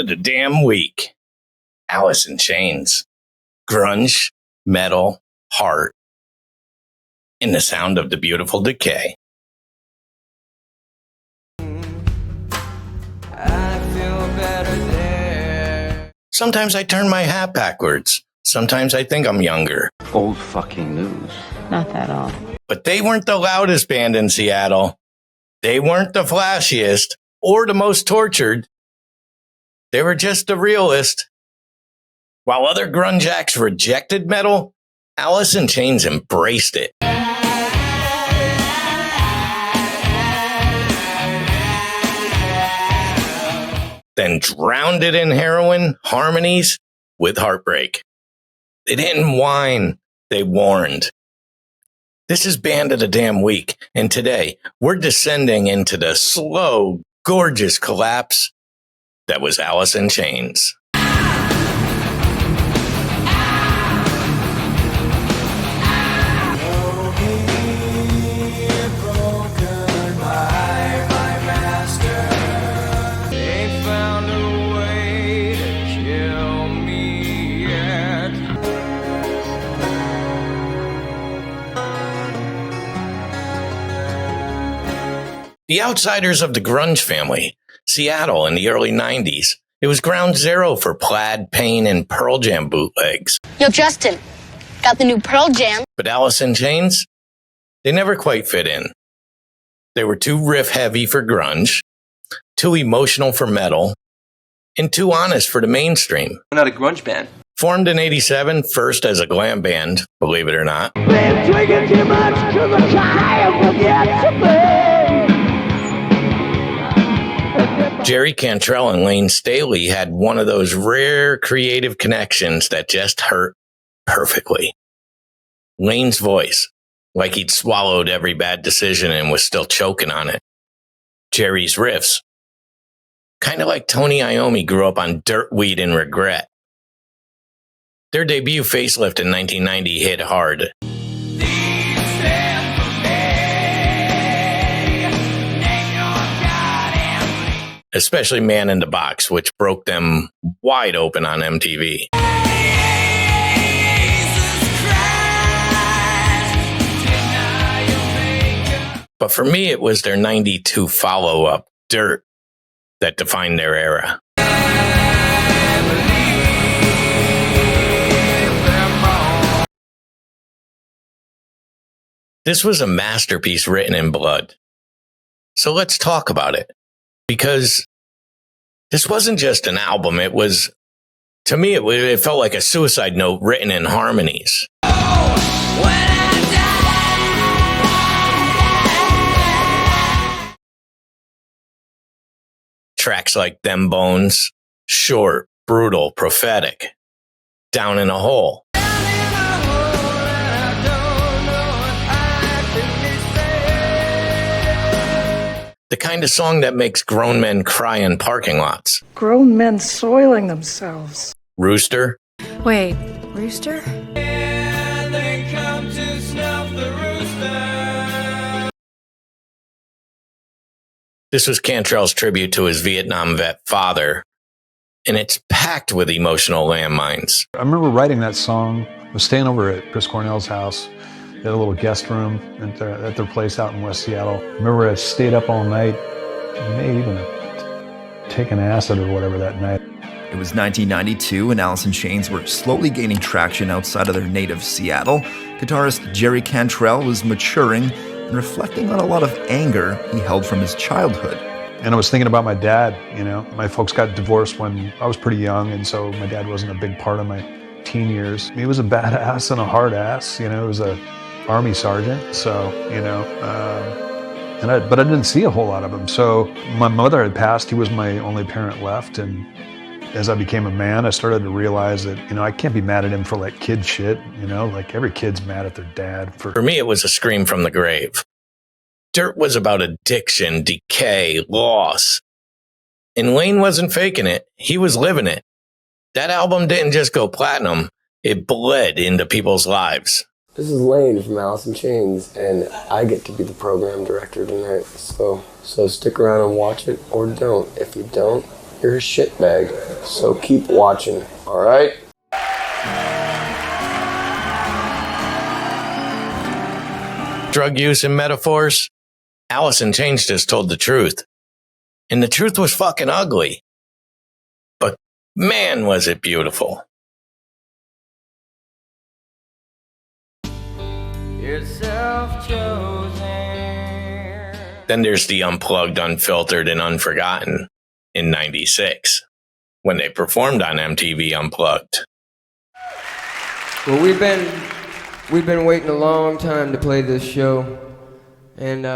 of the damn week. Alice in Chains. Grunge, metal, heart, and the sound of the beautiful decay. Sometimes I turn my hat backwards. Sometimes I think I'm younger. Old fucking news. Not that old. But they weren't the loudest band in Seattle. They weren't the flashiest or the most tortured. They were just the realest. While other grunge acts rejected metal, Alice in Chains embraced it. Then drowned it in heroin harmonies with heartbreak. They didn't whine, they warned. This is Band of the Damn Week, and today we're descending into the slow, gorgeous collapse that was Alice in Chains. The outsiders of the grunge family, Seattle in the early 90s, it was ground zero for Plaid, Pain, and Pearl Jam bootlegs. Yo, Justin, got the new Pearl Jam. But Alice in Chains, they never quite fit in. They were too riff-heavy for grunge, too emotional for metal, and too honest for the mainstream. We're not a grunge band. Formed in 87, first as a glam band, believe it or not. Been drinking too much to the time will get to me. Jerry Cantrell and Layne Staley had one of those rare creative connections that just hurt perfectly. Layne's voice, like he'd swallowed every bad decision and was still choking on it. Jerry's riffs, kind of like Tony Iommi grew up on dirt, weed, and regret. Their debut, Facelift, in 1990 hit hard. Especially Man in the Box, which broke them wide open on MTV. But for me, it was their 92 follow-up, Dirt, that defined their era. This was a masterpiece written in blood. So let's talk about it. Because this wasn't just an album. It was, to me, it felt like a suicide note written in harmonies. Tracks like Them Bones, short, brutal, prophetic. Down in a Hole. The kind of song that makes grown men cry in parking lots. Grown men soiling themselves. Rooster. Wait, Rooster? And they come to snuff the rooster. This was Cantrell's tribute to his Vietnam vet father, and it's packed with emotional landmines. I remember writing that song. I was staying over at Chris Cornell's house. They had a little guest room at their place out in West Seattle. I remember I stayed up all night, may even have taken acid or whatever that night. It was 1992 and Alice in Chains were slowly gaining traction outside of their native Seattle. Guitarist Jerry Cantrell was maturing and reflecting on a lot of anger he held from his childhood. And I was thinking about my dad, you know. My folks got divorced when I was pretty young, and so my dad wasn't a big part of my teen years. He was a badass and a hard ass, you know. He was a Army sergeant, so, you know, but I didn't see a whole lot of him. So my mother had passed. He was my only parent left, and as I became a man, I started to realize that, you know, I can't be mad at him for like kid shit, you know, like every kid's mad at their dad. For me, it was a scream from the grave. Dirt was about addiction, decay, loss. And Layne wasn't faking it. He was living it. That album didn't just go platinum. It bled into people's lives. This is Layne from Alice in Chains, and I get to be the program director tonight. So stick around and watch it, or don't. If you don't, you're a shitbag. So keep watching, all right? Drug use and metaphors? Alice in Chains just told the truth. And the truth was fucking ugly. But man, was it beautiful. You're self-chosen. Then there's the Unplugged, Unfiltered, and Unforgotten in '96 when they performed on MTV Unplugged. Well, we've been waiting a long time to play this show, and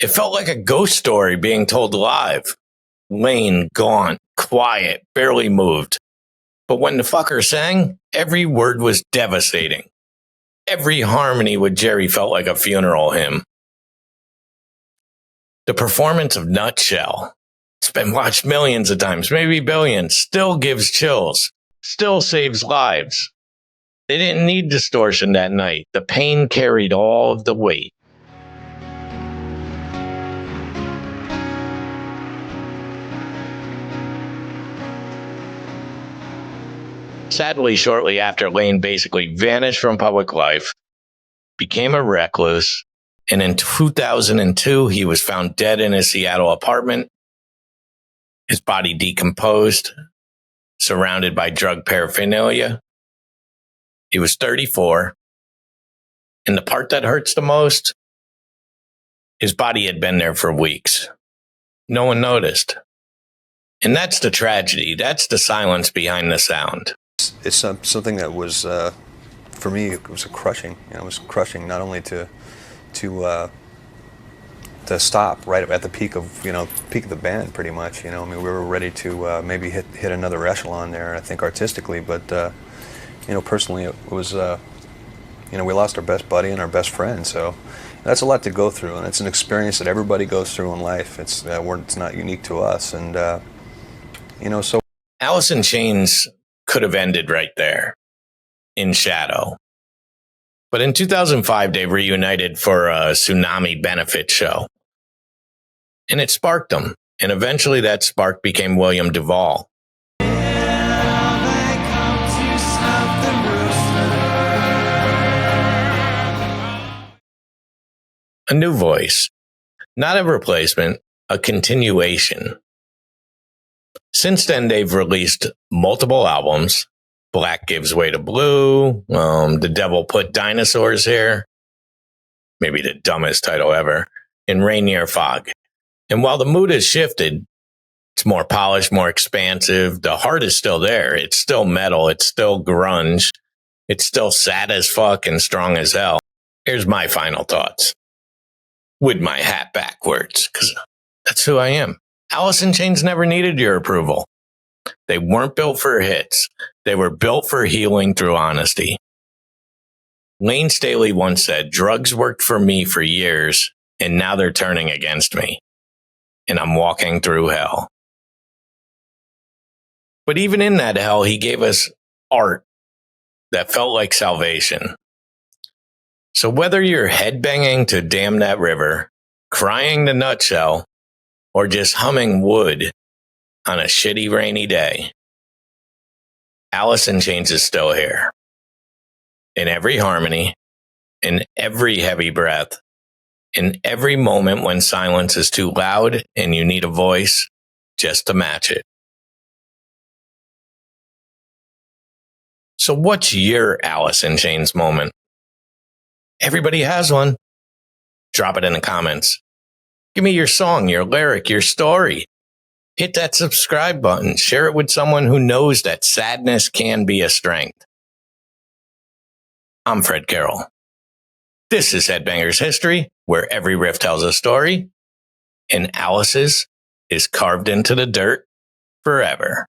It felt like a ghost story being told live. Layne, gaunt, quiet, barely moved. But when the fucker sang, every word was devastating. Every harmony with Jerry felt like a funeral hymn. The performance of Nutshell, it's been watched millions of times, maybe billions, still gives chills, still saves lives. They didn't need distortion that night. The pain carried all of the weight. Sadly, shortly after, Layne basically vanished from public life, became a recluse, and in 2002, he was found dead in his Seattle apartment, his body decomposed, surrounded by drug paraphernalia. He was 34, and the part that hurts the most, his body had been there for weeks. No one noticed. And that's the tragedy. That's the silence behind the sound. It's something that was, for me, it was crushing. It was crushing not only to stop right at the peak of the band, pretty much. I mean, we were ready to maybe hit another echelon there. I think artistically, but personally, it was we lost our best buddy and our best friend. So that's a lot to go through, and it's an experience that everybody goes through in life. It's not unique to us, and so Alice in Chains could have ended right there, in shadow. But in 2005, they reunited for a tsunami benefit show. And it sparked them. And eventually that spark became William Duvall. A new voice. Not a replacement, a continuation. Since then, they've released multiple albums. Black Gives Way to Blue, The Devil Put Dinosaurs Here, maybe the dumbest title ever, and Rainier Fog. And while the mood has shifted, it's more polished, more expansive. The heart is still there. It's still metal. It's still grunge. It's still sad as fuck and strong as hell. Here's my final thoughts. With my hat backwards, because that's who I am. Alice in Chains never needed your approval. They weren't built for hits. They were built for healing through honesty. Layne Staley once said, drugs worked for me for years, and now they're turning against me. And I'm walking through hell. But even in that hell, he gave us art that felt like salvation. So whether you're headbanging to Damn That River, crying to Nutshell, or just humming Wood on a shitty rainy day, Alice in Chains is still here. In every harmony, in every heavy breath, in every moment when silence is too loud and you need a voice just to match it. So what's your Alice in Chains moment? Everybody has one. Drop it in the comments. Give me your song, your lyric, your story. Hit that subscribe button. Share it with someone who knows that sadness can be a strength. I'm Fred Carroll. This is Headbangers History, where every riff tells a story, and Alice's is carved into the dirt forever.